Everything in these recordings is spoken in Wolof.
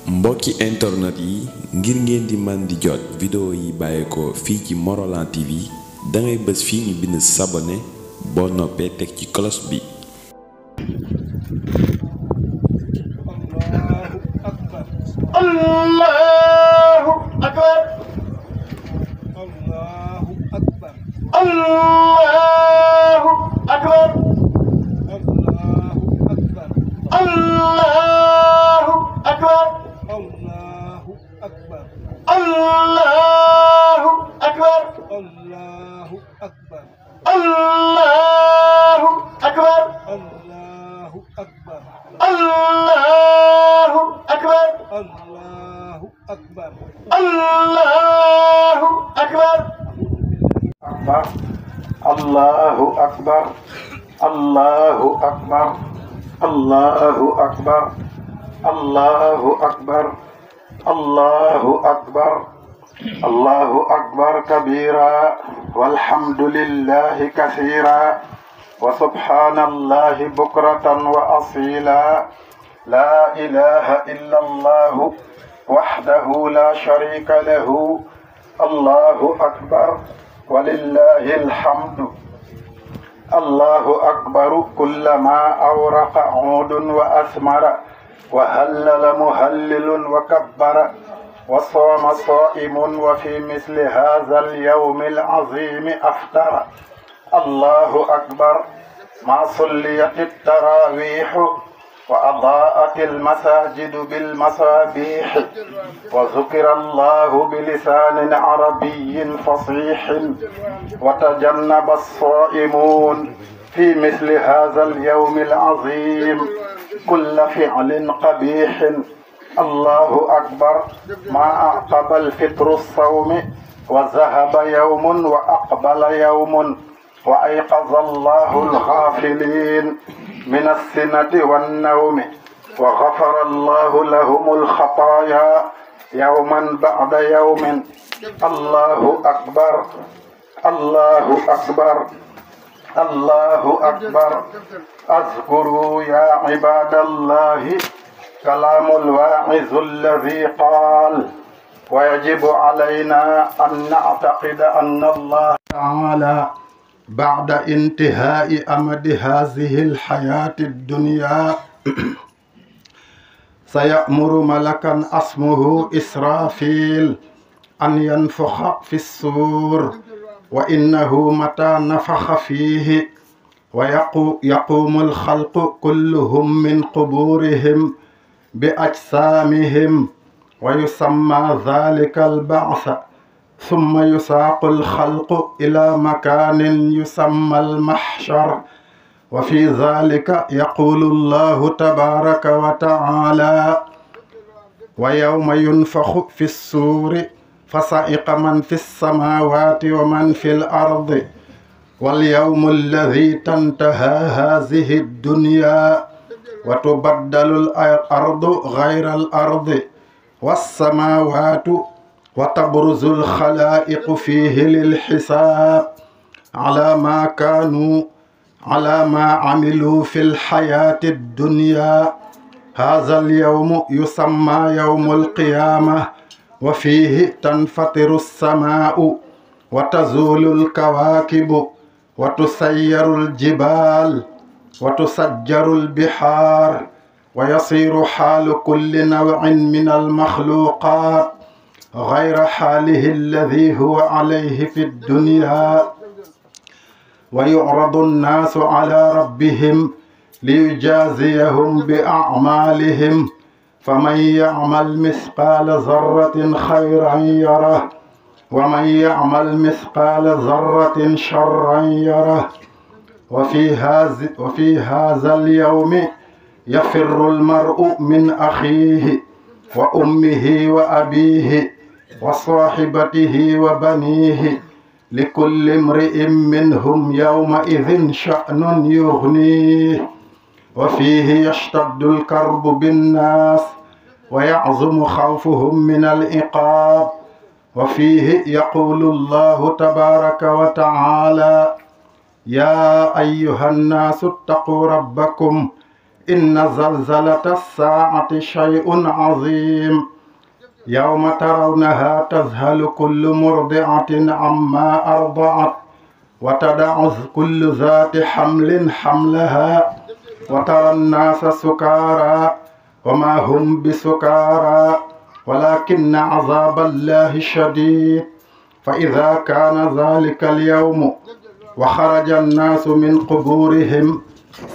mbokki internet yi ngir ngeen di man di jot vidéo yi bàyyeekoo fii ci Morolan TV dangay bës fii ñu bind s'abonner boo noppee teg ci cloche bi. Allahu akbar. Allahu akbar. Allahu akbar. Allahu akbar. Allahu akbar. Allahu akbar. Allahu akbar. Allahu akbar. Allahu akbar. Allahu akbar. Allahu akbar. Allahu akbar. Allahu akbar. Allahu akbar. Allahu akbar. Allahu akbar. Allahu akbar kabira walhamdulillahi kathira wa subhanallahi bukratan wa asila. La ilaha illa Allah wahdahu la sharika lahu. Allahu akbar walillahi alhamdu. Allahu akbar kullama awraqa udun wa asmara wa hallala muhallilun wa kabbara wa sama saimun wa fi misli hadha al-yawmi al-azimi aftara. Allahu akbar ma sulliyat at-tarawih وأضاءت المساجد بالمصابيح وذكر الله بلسان عربي فصيح وتجنب الصائمون في مثل هذا اليوم العظيم كل فعل قبيح. الله أكبر ما أعقب الفطر الصوم وذهب يوم وأقبل يوم وأيقظ الله الغافلين من السنة والنوم وغفر الله لهم الخطايا يوما بعد يوم. الله أكبر. الله أكبر. الله أكبر. اذكروا يا عباد الله كلام الواعظ الذي قال ويجب علينا أن نعتقد أن الله تعالى بعد انتهاء أمد هذه الحياة الدنيا سيأمر ملكا اسمه إسرافيل أن ينفخ في الصور وإنه متى نفخ فيه ويقوم الخلق كلهم من قبورهم بأجسامهم ويسمى ذلك البعث ثم يساق الخلق إلى مكان يسمى المحشر. وفي ذلك يقول الله تبارك وتعالى ويوم ينفخ في الصور فصعق من في السماوات ومن في الأرض واليوم الذي تنتهى هذه الدنيا وتبدل الأرض غير الأرض والسماوات وتبرز الخلائق فيه للحساب على ما عملوا في الحياة الدنيا. هذا اليوم يسمى يوم القيامة وفيه تنفطر السماء وتزول الكواكب وتسير الجبال وتسجر البحار ويصير حال كل نوع من المخلوقات غير حاله الذي هو عليه في الدنيا. ويعرض الناس على ربهم ليجازيهم بأعمالهم فمن يعمل مثقال ذرة خيرا يره ومن يعمل مثقال ذرة شرا يره. وفي هذا اليوم يفر المرء من أخيه وأمه وأبيه وصاحبته وبنيه لكل امرئ منهم يومئذ شأن يغنيه. وفيه يشتد الكرب بالناس ويعظم خوفهم من العقاب. وفيه يقول الله تبارك وتعالى يا أيها الناس اتقوا ربكم إن زلزلة الساعة شيء عظيم يوم ترونها تذهل كل مرضعة عما أرضعت وتدع كل ذات حمل حملها وترى الناس سكارى وما هم بسكارى ولكن عذاب الله شديد فإذا كان ذلك اليوم وخرج الناس من قبورهم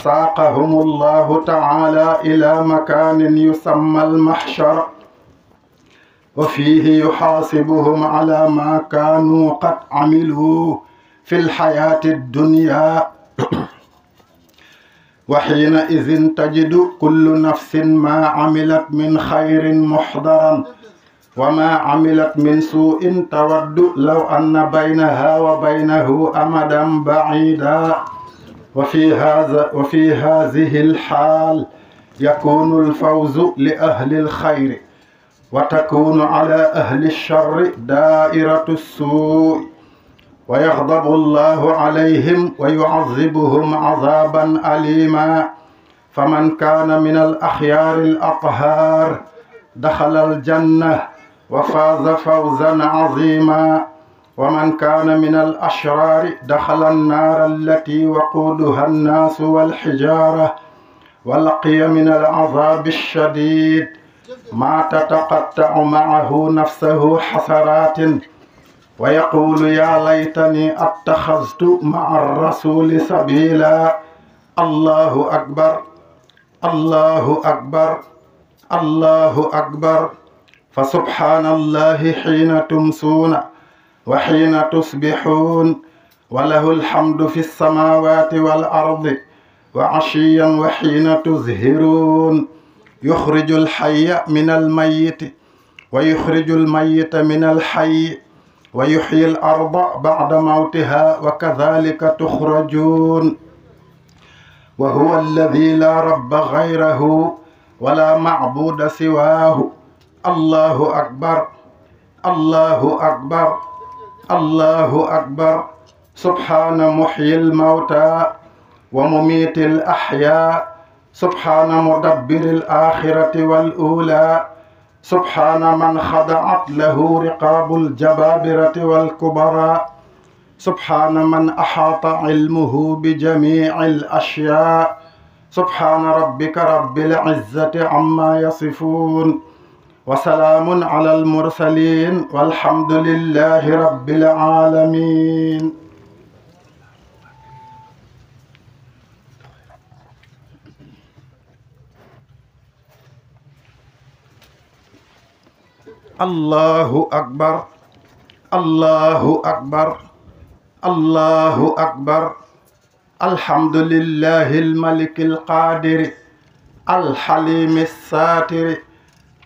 ساقهم الله تعالى إلى مكان يسمى المحشر وفيه يحاسبهم على ما كانوا قد عملوا في الحياة الدنيا وحينئذ تجد كل نفس ما عملت من خير محضرا وما عملت من سوء تود لو أن بينها وبينه أمدا بعيدا وفي هذه الحال يكون الفوز لأهل الخير وتكون على أهل الشر دائرة السوء ويغضب الله عليهم ويعذبهم عذابا أليما فمن كان من الأخيار الأطهار دخل الجنة وفاز فوزا عظيما ومن كان من الأشرار دخل النار التي وقودها الناس والحجارة ولقي من العذاب الشديد ما تتقطع معه نفسه حسرات ويقول يا ليتني اتخذت مع الرسول سبيلا الله أكبر الله أكبر الله أكبر فسبحان الله حين تمسون وحين تصبحون وله الحمد في السماوات والأرض وعشيا وحين تظهرون يخرج الحي من الميت ويخرج الميت من الحي ويحيي الأرض بعد موتها وكذلك تخرجون وهو الذي لا رب غيره ولا معبود سواه الله أكبر الله أكبر الله أكبر سبحان محيي الموتى ومميت الأحياء سبحان مدبر الآخرة والأولى سبحان من خضعت له رقاب الجبابرة والكبراء سبحان من أحاط علمه بجميع الأشياء سبحان ربك رب العزة عما يصفون وسلام على المرسلين والحمد لله رب العالمين الله أكبر الله أكبر الله أكبر الحمد لله الملك القادر الحليم الساتر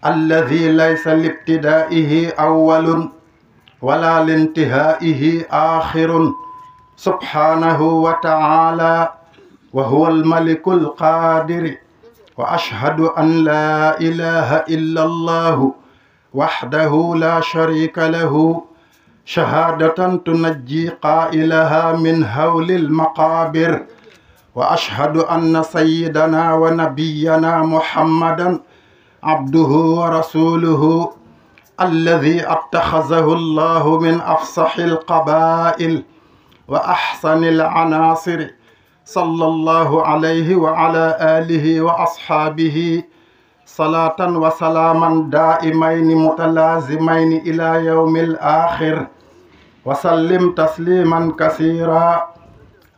الذي ليس لابتدائه أول ولا لانتهائه آخر سبحانه وتعالى وهو الملك القادر وأشهد أن لا إله إلا الله وحده لا شريك له شهادة تنجي قائلها من هول المقابر وأشهد أن سيدنا ونبينا محمدا عبده ورسوله الذي اتخذه الله من أفصح القبائل وأحسن العناصر صلى الله عليه وعلى آله وأصحابه صلاة وسلاما دائمين متلازمين إلى يوم الآخر وسلم تسليما كثيرا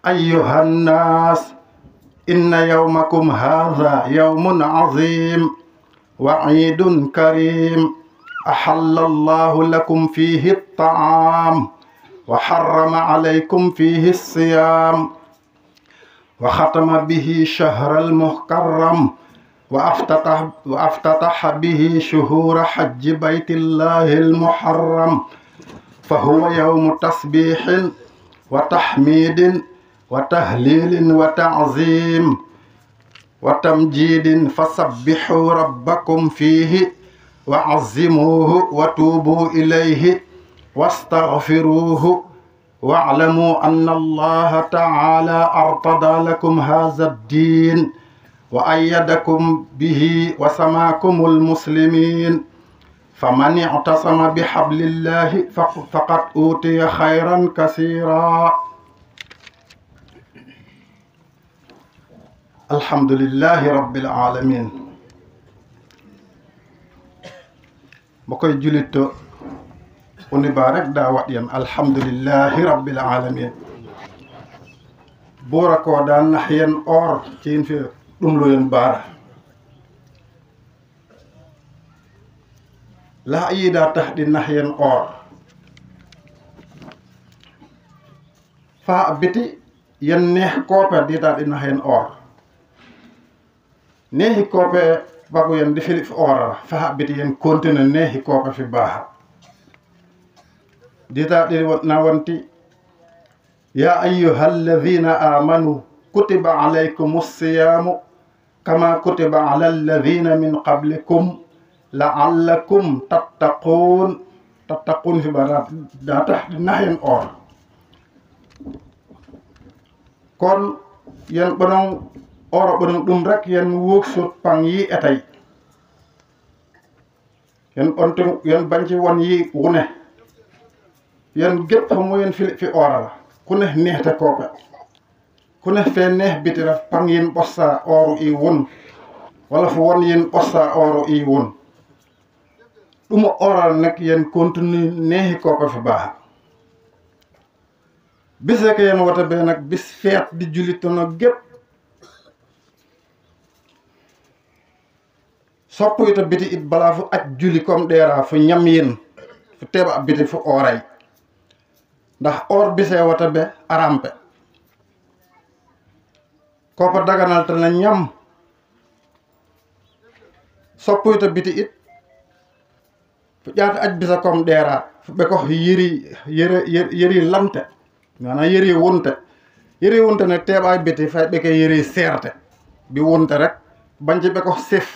أيها الناس إن يومكم هذا يوم عظيم وعيد كريم أحل الله لكم فيه الطعام وحرم عليكم فيه الصيام وختم به شهر المكرم وافتتح به شهور حج بيت الله المحرم فهو يوم تسبيح وتحميد وتهليل وتعظيم وتمجيد فسبحوا ربكم فيه وعظموه وتوبوا إليه واستغفروه واعلموا أن الله تعالى ارتضى لكم هذا الدين وأيدكم به وسماكم المسلمين فمن اعتصم بحبل الله فقد أوتي خيرا كثيرا الحمد لله رب العالمين بكوي جوليتو وني بارك داوات يم الحمد لله رب العالمين بوركو دان نحين اور تين في دملو ين بار لا يدا تحت نحين اور فا بيتي ين نيه كوبا ديتا دي نحين اور نيه كوبا باغو ين دي فيليف اور فا بيتي ين كونتينو نيه كوبا في باها ديتا دي ناونتي يا أيها الذين آمنوا كتب عليكم الصيام كما كتب على الذين من قبلكم لعلكم تتقون في بارات داتا نحين اور كون ين بنون اور بنون دوم رك ين ووكسوت بان يي اتاي ين اونتو ين بانتي وون يي وونه yen gep mo yen fi ora ku ne neexta kopa ku ne fe neex biti raf pang yen bossa oru i won wala fu won yen bossa oru i won duma ora nak yen continue neexi kopa fi baax bisse ke yen wata be nak bis feet di julito no gep soppu ita biti it bala fu aj juli comme dera fu ñam yen fu teba biti fu oray ndax or bisee wata be arampe kopa daganal ta na ñam soppuyta biti it fu jaata aj bisa kom dera fu be ko yeri lante mana yeri wonte ne teba biti fay be ke yeri serte bi wonte rek banci be ko sef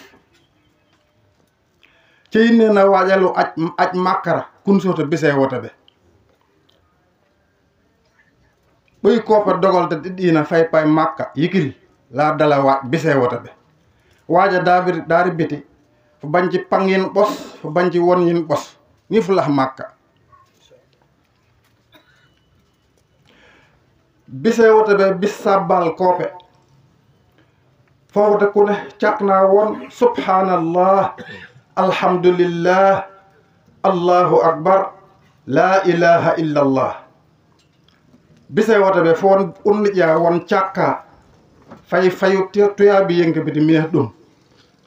ci ne na wajalu aj makara kun sota bisee wata be buy kopa dogal te dina fay pay makka yikil la dala wa bise wota be waja dari biti fu banci pangin bos fu banci won yin bos ni fu lah makka bise wota be bis sabal kope fofu te ku ne ciakna won subhanallah alhamdulillah allahu akbar la ilaha illa allah bise wata be fon unni ya won ciaka fayu tuya bi yeng biti mi dum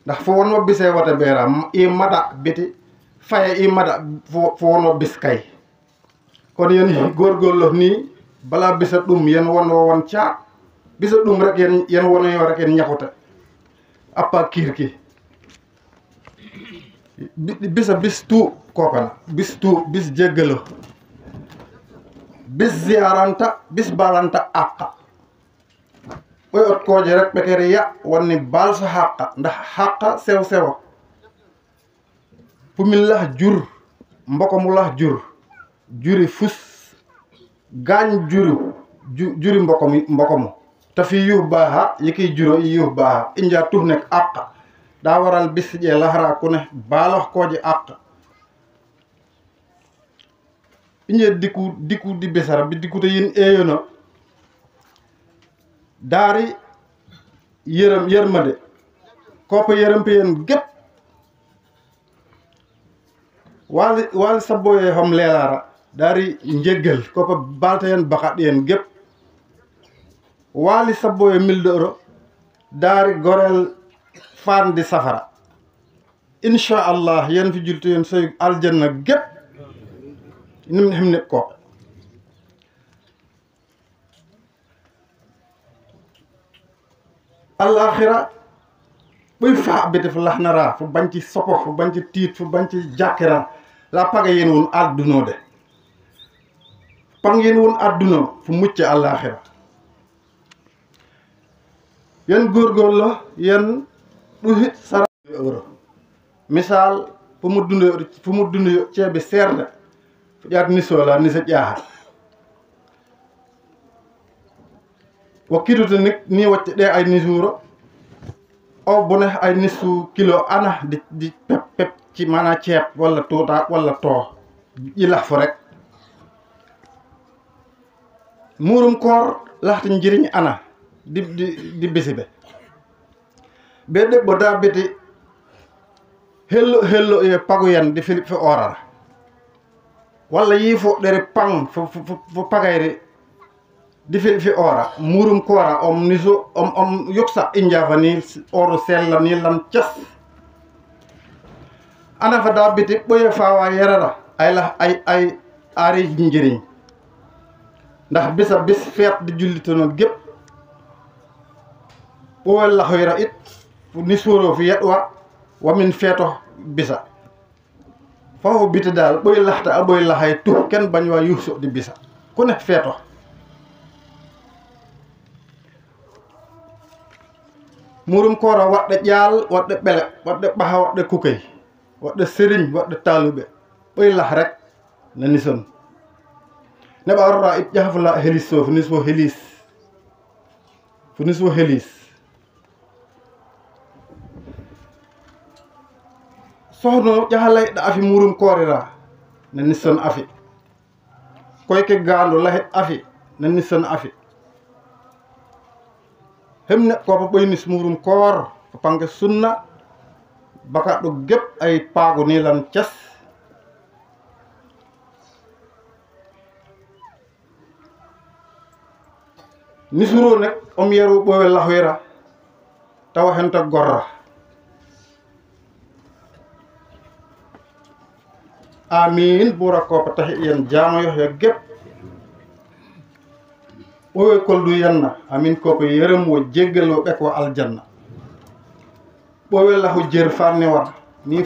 ndax fo won bise wata be ram i mada biti fay i mada fo won bis kay kon yen gorgollo ni bala bisa dum yen won ciak bisa dum rek yen won yo rek yen ñakuta apa kirki bisa bis tu kokana bis jéggalo bis ziaranta bis balanta àqa oy ot koje rek bekere ya wonni bal sa xàqa ndax xàqa sew fu min lax jur mboko mu lax juri fus gaañ juri mboko mu ta fi yuux baaxa yiki juro yi yuux baaxa inja tux nek àqa daa waral bis je laxara ku ne baalox koje àqa iñe diku di besara bi diku te yin eyono dari yermade ko yeram pe yen gep wal saboye xam lelara dari njeggal ko balta yen bakat yen gep wali saboye 1000 euro dari gorel fan di safara insha Allah yen fi jultu yen sey aljanna gep nim himne ko alakhirah buy fa bete fu lahnara fu banci sopo fu banci tit fu banci jakira la paga yen won adduno de pang yen won adduno fu mucce alakhirah yen gorgol la yen du hit sara euro misal fu mu dunde ciebe serde fu jaat ni sola ni sa jaaha wakkidude ni wacce de ay nisuro aw bu ne ay nisu kilo ana di pep ci maanaam ceeb wala tuuta wala too yi lax fu rek muurum koor laxti njëriñ ana di bisi be debbo daa biti hello e pagoyen di filip fi orara walla yii foɗɗere pan fo pagayre di filip fi ora muurum koora om niso om yuksa injafa ni oro sella ni lan cas ana fa daa biti ɓoye fawa yerara ay aari njëriñ ndax bisa bis feet di jullito noon gépp ɓowel lahoyra it ni suuro fi yeɗwa wamin feeto bisa fofo biti dal ɓoy lahta a ɓoy lahay tuf ken bañwa yuhso di bisa kune feeto murum koora waɗɗe ƴaal waɗɗe ɓele waɗɗe ɓaha waɗɗe kukay waɗɗe sérigne waɗɗe taluɓe ɓoy lah rek na nison neɓa arora it ƴahafula helis so fu nis wo helis sohno ƴahalayɗa afi murum koorira na nisson afi koyke gaandu lahit afi na nisson afi hemne kopo ɓoy nis murum koor ko pange sunna baka ɗo gep ay paago ni lan cas nisuro nek om yeru ɓowe lahoyra tawa henta gorra amin ɓura kopo tahi yen jamayo yo gep ɓowe koldu yenna amin kopo yerem wo jeggelo ɓek wo aljanna ɓowe lahu jer fanne wat ni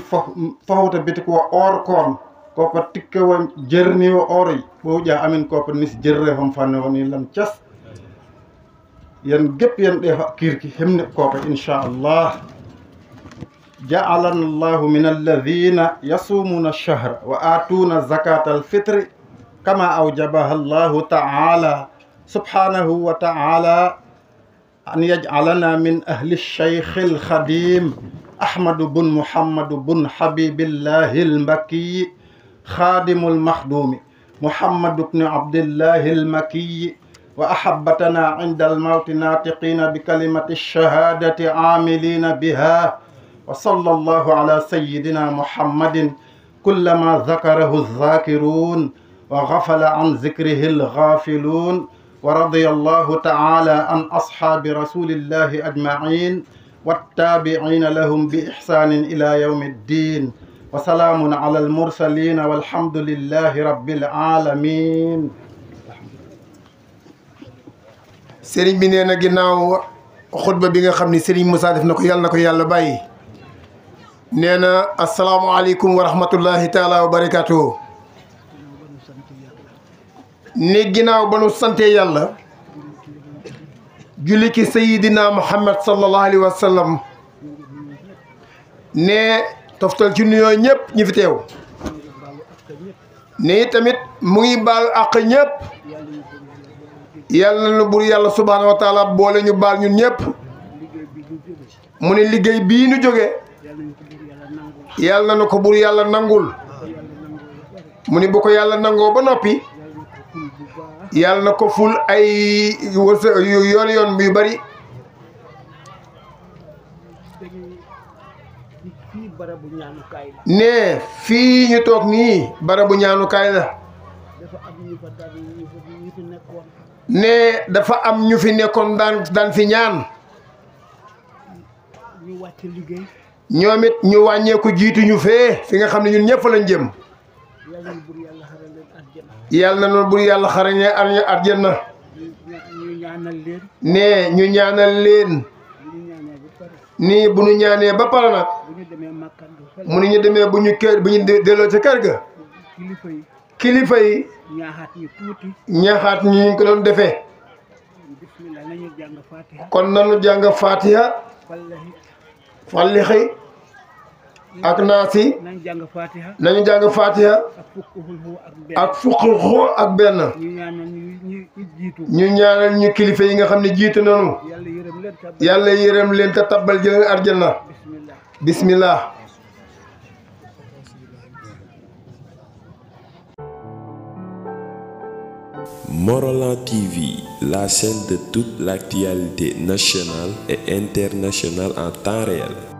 fawta biti ko or kon kopo tikke wo jerni wo oroy ɓowƴa amin kopo nis jerre hom fanne woni lan cas yen gep yen ɗe kirki hemne kopo inchallah ja'alana allahu min alladhina yasumuna ash-shahra wa atuna zakata al-fitri kama awjabaha allahu ta'ala subhanahu wa ta'ala an yaj'alana min ahli ash-shaykh al-khadim ahmad bin muhammad bin habibillah al-makki khadim al-makhdum muhammad ibn abdullah al-makki wa ahabbatana 'inda al-maut natiqina bi kalimati ash-shahadati 'amilina biha وصلى الله على سيدنا محمد كلما ذكره الذاكرون وغفل عن ذكره الغافلون ورضي الله تعالى عن أصحاب رسول الله أجمعين والتابعين لهم بإحسان إلى يوم الدين وسلام على المرسلين والحمد لله رب العالمين. سيرين بي نينا غيناو خطبه بيغا خامني سيرين موسى ديف نكو يال نكو يالا باي نينا السلام عليكم ورحمة الله تعالى وبركاته. نيجينا وبنو سنتي يلا جلك سيدنا محمد صلى الله عليه وسلم ne toftal ci nuyoo ñëpp ñi fi teew ne tamit mu ngi baal àq ñëpp yàlla na bur yàlla subhaanahu wa taala boole ñu baal ñun ñëpp mu ne liggéey bii nu jóge yàlla na ko bur yàlla nangul mu ne bu ko yàlla nangoo ba noppi yàlla na ko ful ay wërsëg yoon yu bari ne fii ñu toog nii barabu ñaanukaay la ne dafa am ñu fi nekkoon daan fi ñaan ñoom it ñu wàññeeku jiitu ñu fee fi nga xam ne ñun ñëpp lañ jëm yàlla na noonu bur yàlla xarañee arjana ne ñu ñaanal leen nii bu ñu ñaanee ba pare nag mu ni ñu demee bu ñu delloo ca kër ga kilifa yi ñaaxaat ñu ko doon defee kon nanu jàng fatiha fallixi ak naasi nañ jàng fatiha nañu jàng fatiha ak fukk xul ak benn ak fukki xoo ak benn ñu ñaanal ñu jiitu ñu ñaanal ñu kilifa yi nga xam ne jiitu nañu yàlla yërëm leen tab yàlla yërëm leen te tabbal jëleen arjana bismillah bismillah Morolan TV, la chaîne de toute l'actualité nationale et internationale en temps réel.